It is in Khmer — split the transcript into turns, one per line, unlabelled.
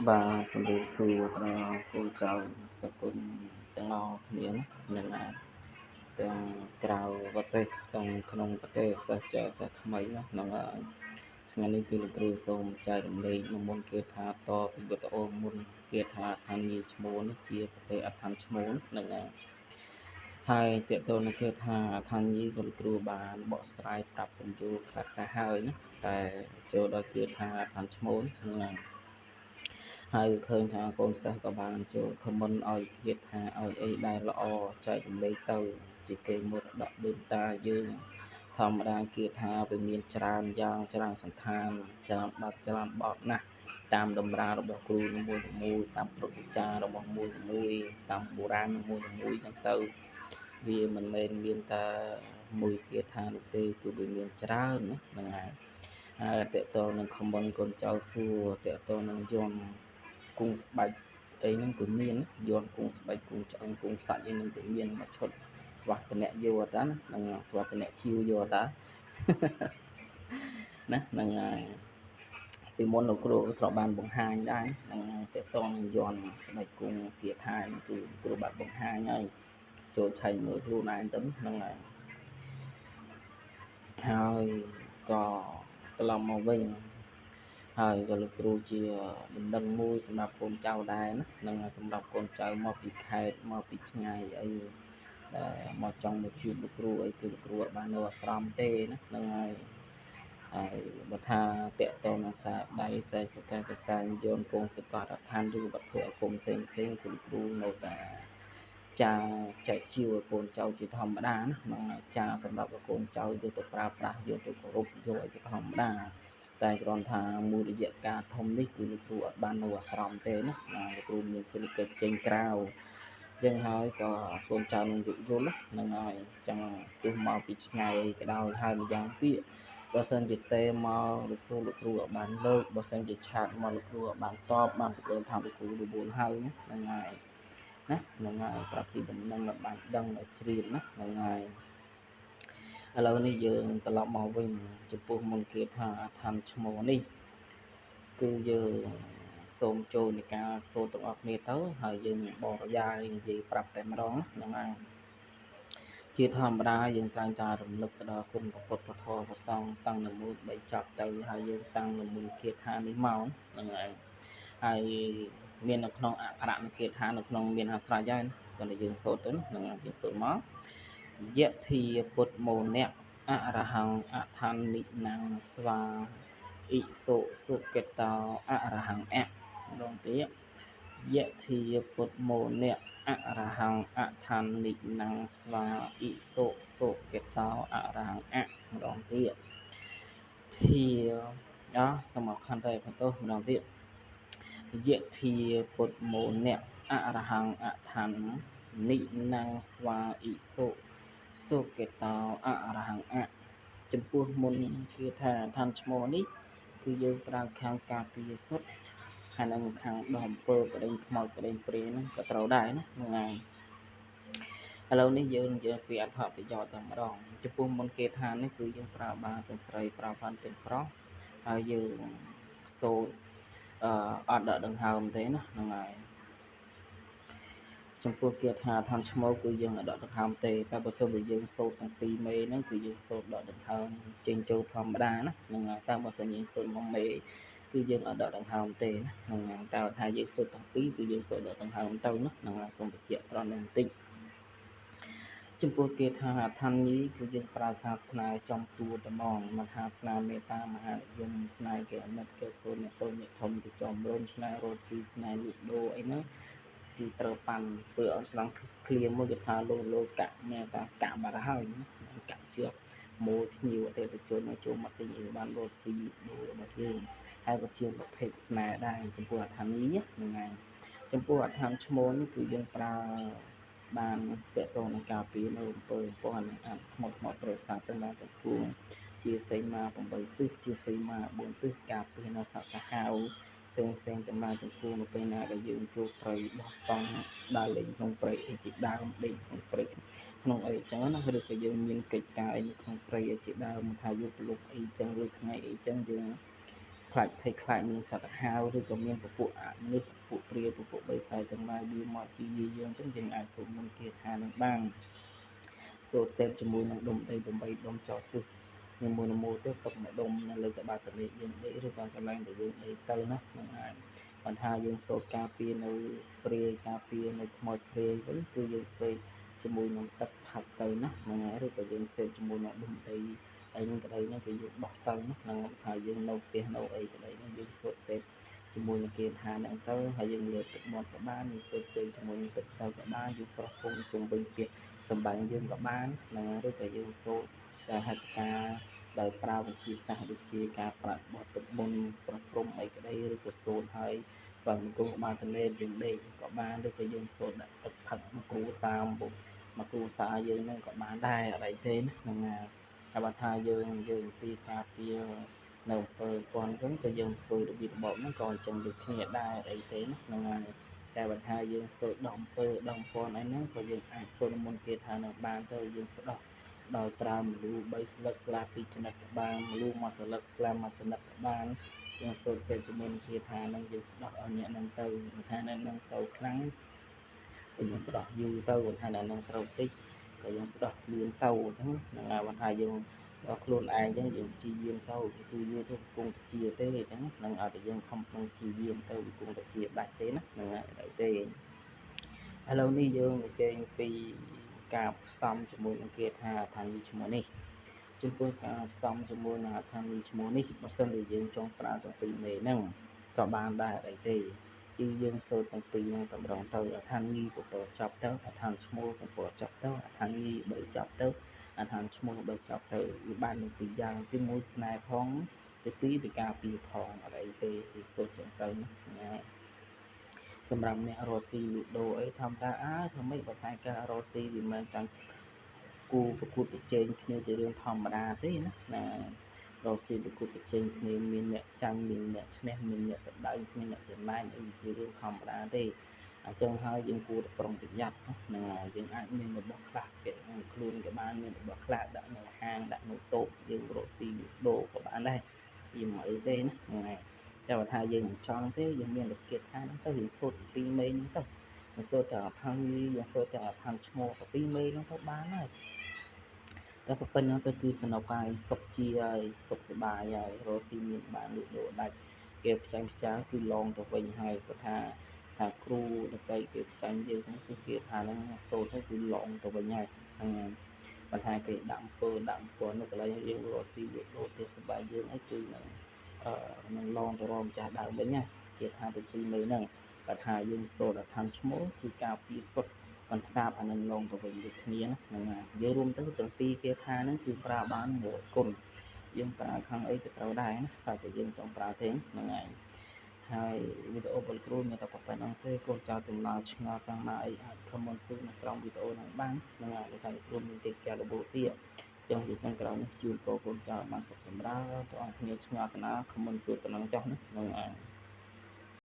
បាទជំរាបសួរដល់កូនចៅសកលទាំងអស់គ្នាណានិងទាំងក្រៅប្រទេសទាំងក្នុងប្រទេសសិស្សចាសិស្សថ្មីណានឹងថ្ងៃនេះគឺលោកគ្រូសូមចែករំលែកនៅមុនគេថាតពីវីដេអូមុនគេថាឋានយាយឈ្មោះនេះជាប្រភេទអត្ថនឈ្មោះនឹងហើយតើតើនឹងគេថាឋានយាយក៏លោកគ្រូបានបកស្រាយប្រាប់ពន្យល់ខ្លះៗហើយណាតែចូលដល់គេថាឋានឈ្មោះហ្នឹងហើយឃើញថាកូនសិស្សក៏បានចូលខមមិនឲ្យគិតថាឲ្យអីដែលល្អចែករំលែកទៅជាគេមរតកដូនតាយើងធម្មតាគិតថាវាមានច្រើនយ៉ាងច្រើនសន្តានច្រើនបាត់ច្រើនបត់ណាស់តាមតម្រារបស់គ្រូនីមួយៗតាមព្រឹត្តិការណ៍របស់មួយតាមបុរាណមួយចឹងទៅវាមិនមែនមានតែមួយគិតថានោះទេគឺវាមានច្រើនណាហ្នឹងហើយហើយតើតើនឹងខមមិនកូនចៅសួរតើតើនឹងយន់គង់ស្បែកអីហ្នឹងគឺមានយន់គង់ស្បែកគង់ឆ្អឹងគង់សាច់អីហ្នឹងគឺមានមួយឈុតខ្វះតំណែងយកតាណានឹងខ្វះតំណែងឈៀវយកតាណាហ្នឹងហើយពីមុនលោកគ្រូក៏ត្រូវបានបង្ហាញដែរហ្នឹងតើតនឹងយន់ស្បែកគង់គាថាគឺគ្រូបានបង្ហាញហើយចូលឆែកមើលខ្លួនឯងទៅហ្នឹងហើយក៏ត្រឡប់មកវិញហើយក៏លោកគ្រូជាដំណឹងមួយសម្រាប់កូនចៅដែរណានឹងសម្រាប់កូនចៅមកពីខេត្តមកពីឆ្ងាយអីដែលមកចង់មកជួបលោកគ្រូអីគឺលោកគ្រូអត់បាននៅអាស្រមទេណាហ្នឹងហើយបើថាតកតនឹងសាដៃសេចក្ដីកសាញយន្តគង់សកលដ្ឋានឬវត្ថុអាគមផ្សេងគឺលោកគ្រូនៅតែចាចែកជាវឲ្យកូនចៅជាធម្មតាណាហ្នឹងចាសម្រាប់ឲ្យកូនចៅយកទៅប្រើប្រាស់យកទៅគោរពយកឲ្យជាធម្មតាតែគ្រាន់ថាមួយរយៈកាលធំនេះគឺលោកគ្រូអត់បាននៅអាស្រមទេណាលោកគ្រូមានភារកិច្ចចេញក្រៅអញ្ចឹងហើយក៏កូនចៅនឹងយល់ហ្នឹងហើយអញ្ចឹងទោះមកពីឆ្ងាយអីក៏ដោយហើយម្យ៉ាងទៀតបើសិនជាទេមកលោកគ្រូអត់បានលើកបើសិនជាឆាតមកលោកគ្រូអត់បានតបបានសេចក្ដីថាលោកគ្រូរវល់ហើយហ្នឹងហើយណាហ្នឹងហើយប្រាប់ជាដំណឹងឲ្យបានដឹងឲ្យជ្រាបណាហ្នឹងហើយឥឡូវនេះយើងត្រឡប់មកវិញចំពោះមុនគេថាឋានឈ្មោះនេះគឺយើងសូមចូលនៃការសូត្រទាំងអស់គ្នាទៅហើយយើងបរិយាយនិយាយប្រាប់តែម្ដងហ្នឹងហើយជាធម្មតាយើងតែងតែរំលឹកទៅដល់គុណព្រះពុទ្ធពធព្រះសង្ឃតាំងនៅមួយ3ចប់ទៅហើយយើងតាំងនៅមុនគាថានេះមកហ្នឹងហើយមាននៅក្នុងអក្ខរនិគាថានៅក្នុងមានអាស្រ័យហើយគាត់តែយើងសូត្រទៅហ្នឹងយើងសូត្រមកយៈធាពុទ្ធមោនៈអរហង្គអថានិណងស្វាអ៊ិសុសុគតោអរហង្គអម្ដងទៀតយៈធាពុទ្ធមោនៈអរហង្គអថានិណងស្វាអ៊ិសុសុគតោអរហង្គអម្ដងទៀតធាសមខន្តីបន្ទោសម្ដងទៀតយៈធាពុទ្ធមោនៈអរហង្គអថានិណងស្វាអ៊ិសុសុគតោអរហង្គអចំពោះមុនគឺថាឋានឈ្មោះនេះគឺយើងប្រើខាងការពារសុទ្ធហើយនឹងខាងដោះអំពើបដិញខ្មោចបដិញព្រាយហ្នឹងក៏ត្រូវដែរណាហ្នឹងហើយឥឡូវនេះយើងនិយាយពីអត្ថប្រយោជន៍តែម្ដងចំពោះមុនគេថានេះគឺយើងប្រើបានទាំងស្រីប្រើបានទាំងប្រុសហើយយើងសូត្រអត់ដកដង្ហើមទេណាហ្នឹងហើយចំពោះគាថាឋានឈ្មោះគឺយើងអត់ដកដង្ហើមទេតែបើសិនជាយើងសូត្រទាំងពីរមេហ្នឹងគឺយើងសូត្រដកដង្ហើមចេញចូលធម្មតាណាហ្នឹងហើយតែបើសិនយើងសូត្រមួយមេគឺយើងអត់ដកដង្ហើមទេណាហ្នឹងហើយតែថាយើងសូត្រទាំងពីរគឺយើងសូត្រដកដង្ហើមទៅណាហ្នឹងហើយសូមបញ្ជាក់ត្រង់នេះបន្តិចចំពោះគេថាឋាននេះគឺយើងប្រើខាងស្នេហ៍ចំតួតែហ្មងមិនថាស្នេហ៍មេត្តាមហានិយមស្នេហ៍គេអាណិតគេសូនអ្នកតូចអ្នកធំគេចំរុនស្នេហ៍រត់ស៊ីស្នេហ៍លូកដូរអីហ្នឹងគឺត្រូវប៉ាន់ព្រោះអត់ខ្លាំងឃ្លាមួយគេថាលោកៈមេតាកៈបាត់ហើយកៈជាប់មួយភ្ញៀវអតិថិជនឲ្យចូលមកទិញឲ្យបានរត់ស៊ីលូកដូររបស់យើងហើយក៏ជាប្រភេទស្នេហ៍ដែរចំពោះអត្ថន័យហ្នឹងហើយចំពោះអត្ថន័យឈ្មោះនេះគឺយើងប្រើបានតកតងនឹងការពារនៅអំពើអំពស់និងអាថ្មប្រសាទទាំងឡាយទាំងពួងជាសីមា8ទិសជាសីមា4ទិសការពារនៅសត្វសាហាវផ្សេងទាំងឡាយទាំងពួងនៅពេលណាដែលយើងចូលព្រៃបោះតង់ដើរលេងក្នុងព្រៃអីជាដើមដេកក្នុងព្រៃក្នុងអីចឹងណាឬក៏យើងមានកិច្ចការអីក្នុងព្រៃអីជាដើមថាយកប្រលប់អីចឹងឬថ្ងៃអីចឹងយើង ខ្លាចភ័យខ្លាចមានសត្វហាវឬក៏មានពពួកអមនុស្សពពួកព្រាយពពួកបិសាចទាំងឡាយវាមកជាយាយយើងអញ្ចឹងយើងអាចសូត្រមន្តគាថានឹងបានសូត្រសេពជាមួយនឹងដុំដី8ដុំចោលទិសនីមួយៗទៅទុកមួយដុំនៅលើក្បាលទន្លេយើងដេកឬក៏កន្លែងដែលយើងដេកទៅណានឹងអាចបន្តថាយើងសូត្រការពារនៅព្រាយការពារនៅខ្មោចព្រាយវិញគឺយើងសេកជាមួយនឹងទឹកផឹកទៅណាហ្នឹងហើយឬក៏យើងសេកជាមួយនឹងដុំដីអីហ្នឹងក្តីហ្នឹងគឺយើងបោះទៅណាហ្នឹងថាយើងនៅផ្ទះនៅអីក្តីហ្នឹងយើងសូត្រសេកជាមួយនឹងគេថាហ្នឹងទៅហើយយើងលើកទឹកមាត់ក៏បានយើងសូត្រសេកជាមួយនឹងទឹកទៅក៏បានយើងប្រោះពុំជុំវិញផ្ទះសម្បែងយើងក៏បានហ្នឹងឬក៏យើងសូត្រតែហេតុការដោយប្រើវិធីសាស្ត្រដូចជាការប្រាក់បោះទឹកមុនប្រព្រំអីក្តីឬក៏សូត្រហើយបើមិនគង់ក្បាលទន្លេយើងដេកក៏បានឬក៏យើងសូត្រដាក់ទឹកផឹកមកគ្រួសារមកគ្រួសារយើងហ្នឹងក៏បានដែរអីទេណាហ្នឹងហើយតែបើថាយើងពីការពារនៅអំពើពាន់ហ្នឹងក៏យើងធ្វើរបៀបរបបហ្នឹងក៏អញ្ចឹងដូចគ្នាដែរអីទេណាហ្នឹងហើយតែបើថាយើងសូត្រដល់អំពើដល់ពាន់អីហ្នឹងក៏យើងអាចសូត្រមន្តគេថានឹងបានទៅយើងស្ដោះដោយប្រើមលូ3ស្លឹកស្លា2ចំណិតក៏បានមលូ1ស្លឹកស្លា1ចំណិតក៏បានយើងសូត្រសេពជាមួយនឹងគាថានឹងយើងស្ដោះឲ្យអ្នកនឹងទៅថាអ្នកនឹងត្រូវខ្លាំងក៏យើងស្ដោះយូរទៅថាអ្នកនឹងត្រូវតិចក៏យើងស្ដោះលឿនទៅអញ្ចឹងហ្នឹងហើយបើថាយើងដល់ខ្លួនឯងអញ្ចឹងយើងព្យាយាមទៅគឺយូរទៅគង់ជាទេអញ្ចឹងនឹងឲ្យតែយើងខំប្រឹងព្យាយាមទៅគង់តែជាដាច់ទេណាហ្នឹងហើយអីទេឥឡូវនេះយើងនិយាយពីការផ្សំជាមួយនឹងគាថាថានេះឈ្មោះនេះចំពោះការផ្សំជាមួយនឹងអត្ថន័យឈ្មោះនេះបើសិនជាយើងចង់ប្រើទាំងពីរមេហ្នឹងក៏បានដែរអីទេគឺយើងសូត្រទាំងពីរហ្នឹងតម្រង់ទៅអត្ថន័យពពកចប់ទៅអត្ថន័យឈ្មោះពពកចប់ទៅអត្ថន័យ3ចប់ទៅអត្ថន័យឈ្មោះ3ចប់ទៅវាបានទាំងពីរយ៉ាងទីមួយស្នេហ៍ផងទីពីរវាការពារផងអីទេគឺសូត្រចឹងទៅណាសម្រាប់អ្នករស់ស៊ីលូដូអីធម្មតាធ្វើម៉េចបើថាការរស់ស៊ីវាមិនតាំងគូប្រកួតប្រជែងគ្នាជារឿងធម្មតាទេណារស់ស៊ីប្រកួតប្រជែងគ្នាមានអ្នកចាញ់មានអ្នកឈ្នះមានអ្នកបដៅគ្នាអ្នកចំណែងអីជារឿងធម្មតាទេអញ្ចឹងហើយយើងគួរតែប្រុងប្រយ័ត្នហ្នឹងហើយយើងអាចមានរបស់ខ្លះពាក់ខ្លួនក៏បានមានរបស់ខ្លះដាក់នៅហាងដាក់នៅតូបយើងរកស៊ីដូរក៏បានដែរវាមិនអីទេណាហ្នឹងហើយតែបើថាយើងមិនចង់ទេយើងមានលក្ខណៈថាហ្នឹងទៅយើងសូត្រពីមេហ្នឹងទៅយើងសូត្រទាំងអត្ថន័យយើងសូត្រទាំងអត្ថន័យឈ្មោះពីមេហ្នឹងទៅបានហើយតែប៉ុណ្ណឹងទៅគឺសនុកហើយសុខជាហើយសុខសប្បាយហើយរកស៊ីមានបានលក់ដូរដាច់គេផ្ចាញ់ផ្ចាលគឺឡងទៅវិញហើយគាត់ថាគ្រូដតីគេផ្ចាញ់យើងហ្នឹងគឺគេថាហ្នឹងសូត្រទៅគឺឡងទៅវិញហើយហ្នឹងបើថាគេដាក់អំពើដាក់អំពើនៅកន្លែងយើងរកស៊ីលក់ដូរទៀតសប្បាយយើងអីគឺនឹងឡងទៅរកម្ចាស់ដើមវិញណាគេថាទៅពីមេហ្នឹងបើថាយើងសូត្រអត្ថន័យឈ្មោះគឺការពារសុទ្ធបន្សាបអានឹងឡងទៅវិញដូចគ្នាណាហ្នឹងហើយយើងរួមទៅទាំងពីរគេថាហ្នឹងគឺប្រើបាន100គុណយើងប្រើខាងអីក៏ត្រូវដែរណាសាច់តែយើងចង់ប្រើទេហ្នឹងហើយហើយវីដេអូពលគ្រូមានតែប៉ុណ្្នឹងទេកូនចៅទាំងឡាយឆ្ងល់ទាំងណាអីអាច comment សួរនៅក្រោមវីដេអូហ្នឹងបានហ្នឹងហើយដោយសារគ្រូមានកិច្ចការរបបទៀតចឹងជាចឹងក្រោយនេះជូនពរកូនចៅបានសុខចម្រើនទាំងអស់គ្នាឆ្ងល់តាណា comment សួរប៉ុណ្ណឹងចុះណាហ្នឹងហើយ